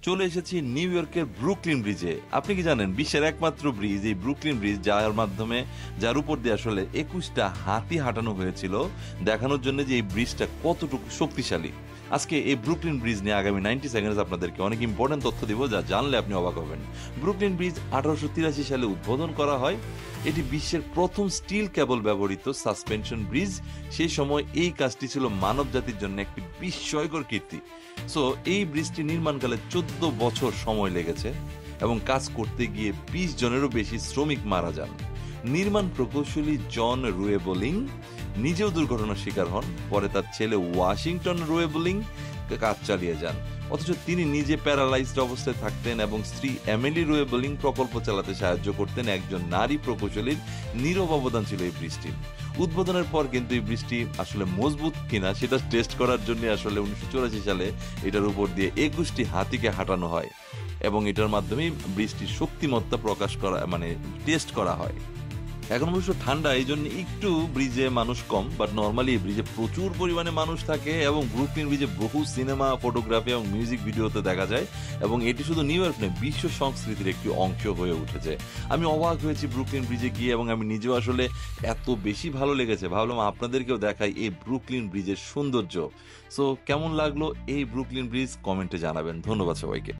চলে এসেছি নিউ ইয়র্কের ব্রুকলিন ব্রিজে। আপনি কি জানেন বিশ্বের একমাত্র ব্রিজ এই ব্রুকলিন ব্রিজ, যার উপর দিয়ে আসলে 21টা হাতি হাঁটানো হয়েছিল দেখানোর জন্য যে এই ব্রিজটা কতটুকু শক্তিশালী। আজকে এই ব্রুকলিন ব্রিজ নিয়ে আগামী 90 সেকেন্ডস আপনাদেরকে অনেক ইম্পর্টেন্ট তথ্য দিব, যা জানলে আপনি অবাক হবেন। ব্রুকলিন ব্রিজ 1883 সালে উদ্বোধন করা হয়। এটি বিশ্বের প্রথম স্টিল কেবল ব্যবহৃত সাসপেনশন ব্রিজ। সেই সময় এই কাজটি ছিল মানব জাতির জন্য একটি বিস্ময়কর কীর্তি। সো এই ব্রিজটি নির্মাণকালে 14 বছর সময় লেগেছে এবং কাজ করতে গিয়ে 20 জনেরও বেশি শ্রমিক মারা যান। নির্মাণ প্রকৌশলী জন রুয়েবোলিং নিজেও দুর্ঘটনার শিকার হন। পরে তার ছেলে ওয়াশিংটন রুয়েবোলিং কাজ চালিয়ে যান, অথচ তিনি নিজে প্যারালাইজড অবস্থায় থাকতেন এবং স্ত্রী এমিলি রুয়েবোলিং প্রকল্প চালাতে সাহায্য করতেন। একজন নারী প্রকৌশলীর নীরব অবদান ছিল এই ব্রিজটির। উদ্বোধনের পর কিন্তু এই ব্রিজটি আসলে মজবুত কিনা সেটা টেস্ট করার জন্য আসলে 1984 সালে এটার উপর দিয়ে 21টি হাতিকে হাঁটানো হয় এবং এটার মাধ্যমে ব্রিজটির শক্তিমত্তা টেস্ট করা হয়। এখন অবশ্য ঠান্ডা, এই জন্য একটু ব্রিজে মানুষ কম, বাট নর্মালি ব্রিজে প্রচুর পরিমাণে মানুষ থাকে এবং ব্রুকলিন ব্রিজে বহু সিনেমা, ফটোগ্রাফি এবং মিউজিক ভিডিওতে দেখা যায় এবং এটি শুধু নিউ ইয়র্ক নয়, বিশ্ব সংস্কৃতির একটি অংশ হয়ে উঠেছে। আমি অবাক হয়েছি ব্রুকলিন ব্রিজে গিয়ে এবং আমি নিজেও আসলে এত বেশি ভালো লেগেছে, ভাবলাম আপনাদেরকেও দেখাই এই ব্রুকলিন ব্রিজের সৌন্দর্য। সো কেমন লাগলো এই ব্রুকলিন ব্রিজ কমেন্টে জানাবেন। ধন্যবাদ সবাইকে।